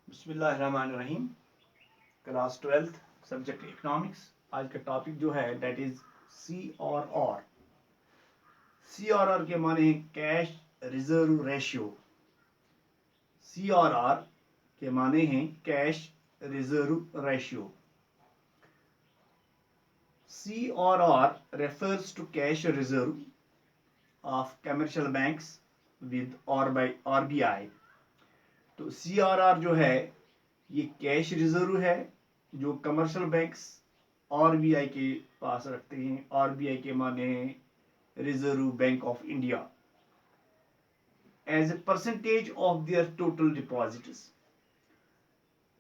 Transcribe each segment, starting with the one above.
बिस्मिल्लाहिर्रहमानिर्रहीम। Class 12th subject economics. आज का टॉपिक जो है डेट इज CRR। CRR के माने हैं कैश रिजर्व रेशियो। CRR के माने हैं cash reserve ratio. CRR refers to cash reserve of commercial banks with or by RBI। तो CRR जो है ये कैश रिजर्व है जो कमर्शियल बैंक्स आरबीआई के पास रखते हैं। आरबीआई के माने हैं Reserve Bank of India. As a percentage of their total deposits,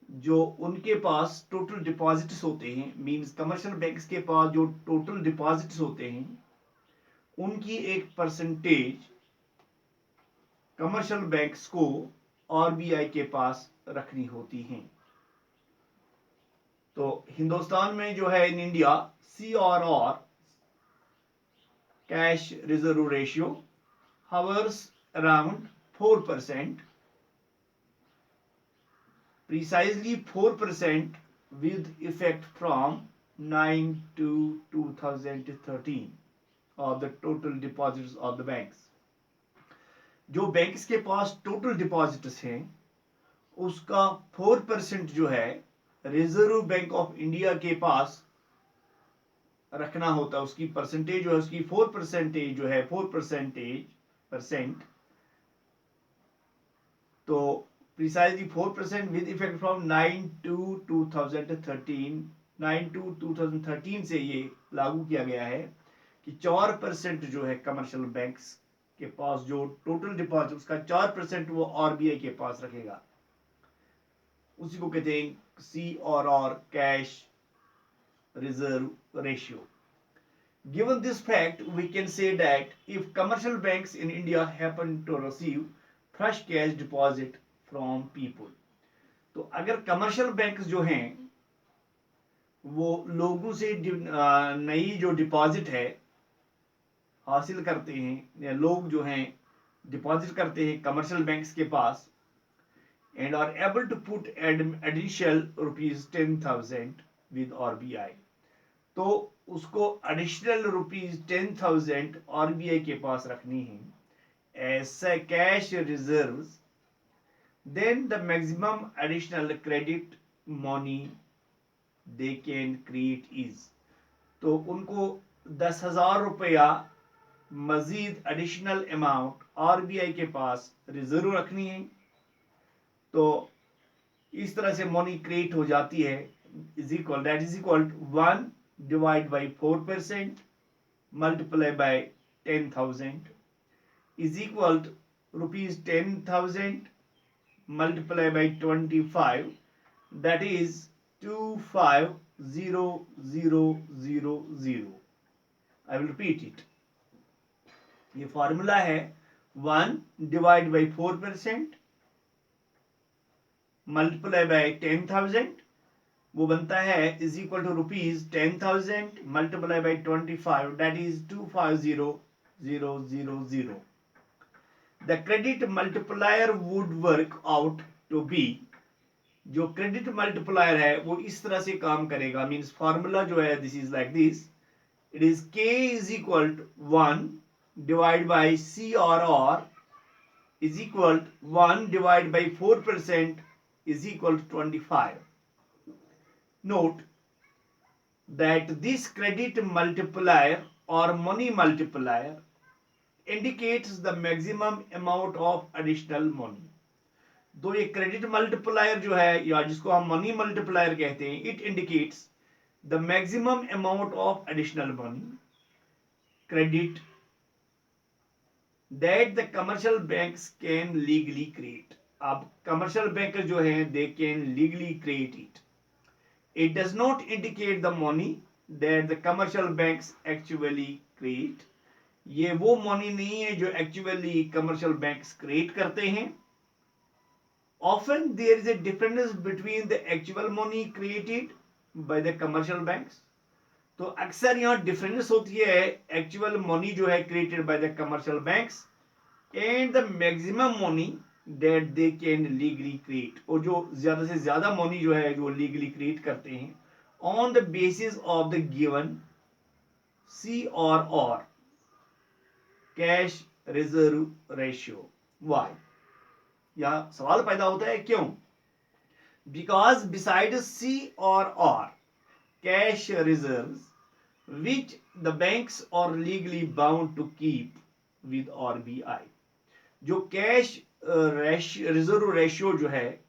जो उनके पास टोटल डिपॉजिट्स होते हैं, मींस कमर्शियल बैंक्स के पास जो टोटल डिपॉजिट्स होते हैं उनकी एक परसेंटेज कमर्शियल बैंक्स को आरबीआई के पास रखनी होती हैं। तो हिंदुस्तान में जो है in India CRR cash reserve ratio hovers around 4%, precisely 4% with effect from 9 to 2013 of the total deposits of the banks। जो बैंक्स के पास टोटल डिपॉजिट्स हैं उसका 4% जो है रिजर्व बैंक ऑफ इंडिया के पास रखना होता है। उसकी परसेंटेज जो है उसकी 4% जो है 4% तो precisely 4% with effect from 9 to 2013। 9 to 2013 से ये लागू किया गया है कि 4% जो है कमर्शियल बैंक्स के पास जो टोटल डिपॉजिट उसका 4% वो आरबीआई के पास रखेगा। उसी को कहते हैं CRR cash reserve ratio. Given this fact, we can say that if commercial banks in India happen to receive fresh cash deposit from people, तो अगर कमर्शियल बैंक जो हैं वो लोगों से नई जो डिपॉजिट है हासिल करते हैं या लोग जो हैं डिपॉजिट करते हैं कमर्शियल बैंक्स के पास and are able to put additional ₹10,000 with RBI, तो उसको एडिशनल ₹10,000 आरबीआई के पास रखनी है as cash reserve. Then the maximum additional credit money they can create is, तो उनको 10,000 रुपया मजीद एडिशनल अमाउंट आरबीआई के पास रिजर्व रखनी है। तो इस तरह से मनी क्रिएट हो जाती है। Is equal that is equal 1 divide by 4% multiply by 10,000 is equal ₹10,000 multiply by 25, that is 250000। I will repeat it। ये फॉर्मूला है 1 डिवाइड बाई 4% मल्टीप्लाई बाई 10,000, वो बनता है is equal to ₹10,000 multiply by 25, that is 250000। The credit multiplier would work out to be, जो credit multiplier है वो इस तरह से काम करेगा। मींस फॉर्मूला जो है this is like this, it is K is equal to 1 divide by CRR is equal 1 divide by 4% is equal to 25. Note that this credit multiplier or money multiplier indicates the maximum amount of additional money। तो ये credit multiplier जो है या जिसको हम money multiplier कहते हैं, it indicates the maximum amount of additional money credit that the commercial banks can legally create. अब कमर्शियल बैंक जो है दे can legally create it. It does not indicate the money that the commercial banks actually create. ये वो money नहीं है जो actually commercial banks create करते हैं। Often there is a difference between the actual money created by the commercial banks. तो अक्सर यहाँ डिफरेंस होती है एक्चुअल मनी जो है created by the commercial banks and the maximum money that they can legally create, और जो ज्यादा से ज्यादा मनी जो है जो लीगली क्रिएट करते हैं on the basis of the given CRR cash reserve ratio. Y, यह सवाल पैदा होता है क्यों? बिकॉज बिसाइड सी और cash reserves which the banks are legally bound to keep with RBI, जो कैश रिजर्व रेशियो जो है,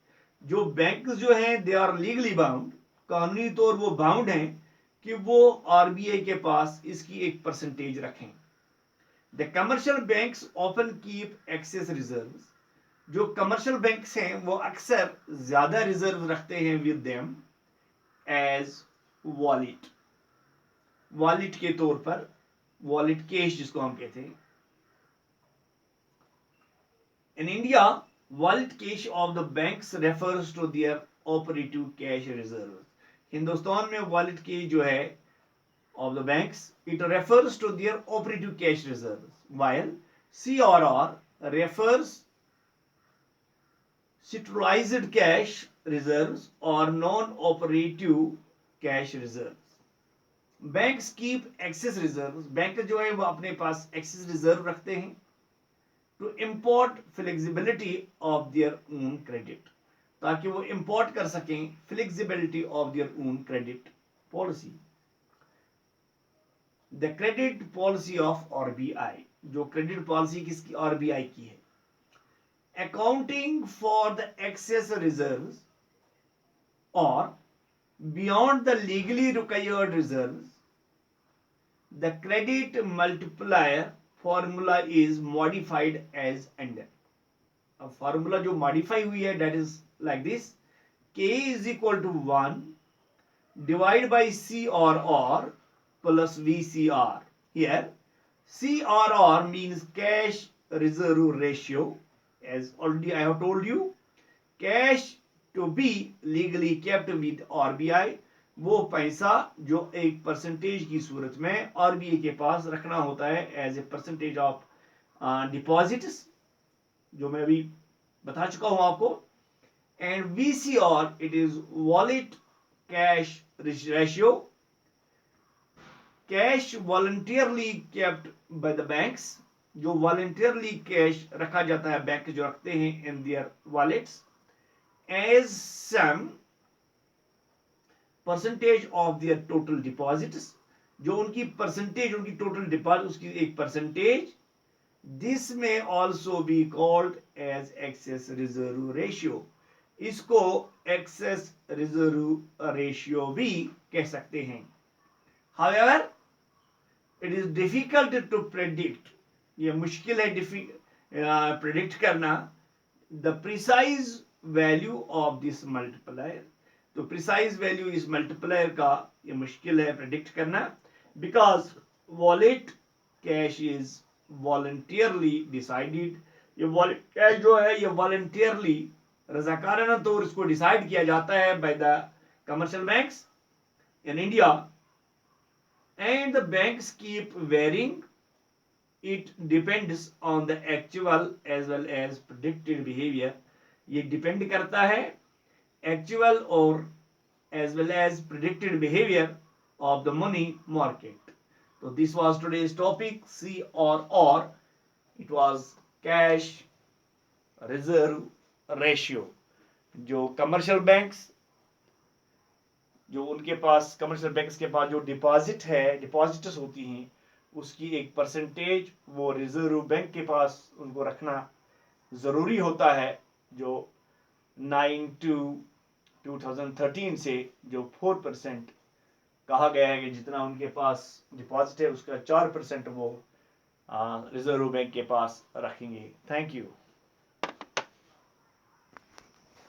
जो बैंक जो है दे आर लीगली बाउंड, कानूनी तौर वो बाउंड हैं कि वो आरबीआई के पास इसकी एक परसेंटेज रखें। The commercial banks often keep excess reserves, जो कमर्शियल बैंक्स हैं वो अक्सर ज्यादा रिजर्व रखते हैं with them as wallet, wallet के तौर पर, वॉलेट कैश जिसको हम कहते हैं। In India wallet cash of the banks refers to their operative cash reserve, Hindustan में वॉलेट कैश जो है of the banks it refers to their operative cash reserve, while CRR refers securitized cash reserves or non-operative cash reserves. Banks keep excess reserve, bank जो है वो अपने पास excess reserve रखते हैं to import flexibility of their own credit, ताकि वो import कर सकें flexibility of their own credit policy. The credit policy of RBI, जो क्रेडिट पॉलिसी किसकी? आरबीआई की है। Accounting for the excess reserves और beyond the legally required reserves, the credit multiplier formula is modified as under. अब formula जो modify हुई है that is like this: k is equal to 1 divided by CRR plus VCR. Here CRR means cash reserve ratio, as already I have told you. Cash to be legally kept with RBI, वो पैसा जो एक percentage की सूरत में RBI के पास रखना होता है as a percentage of deposits, जो मैं अभी बता चुका हूं आपको। And VCR it is wallet cash ratio, cash voluntarily kept by the banks, जो वॉलंटियरली कैश रखा जाता है, बैंक जो रखते हैं in their wallets, as some percentage of their total deposits, जो उनकी परसेंटेज, उनकी टोटल डिपॉजिट उसकी एक percentage, this may also be called as excess reserve ratio, इसको एक्सेस रिजर्व रेशियो भी कह सकते हैं। However, it is difficult to predict, ये मुश्किल है प्रेडिक्ट करना the precise value of this multiplier, तो प्रिसाइज वैल्यू इस मल्टीप्लायर का ये मुश्किल है प्रेडिक्ट करना, because wallet cash is voluntarily decided, ये वॉलेट कैश जो है ये वॉलंटियरली रजाकाराना तौर इसको डिसाइड किया जाता है by the commercial banks in India, and the banks keep varying, it depends on the actual as well as predicted behaviour, ये डिपेंड करता है एक्चुअल और as well as predicted behaviour of the money market. तो this was today's topic CRR it was cash reserve ratio. जो commercial banks, जो उनके पास commercial banks के पास जो डिपॉजिट है, डिपॉजिट्स होती हैं, उसकी एक परसेंटेज वो रिजर्व बैंक के पास उनको रखना जरूरी होता है, जो 9/2/2013 से जो 4% कहा गया है कि जितना उनके पास डिपॉजिट है उसका 4% वो रिजर्व बैंक के पास रखेंगे। Thank you.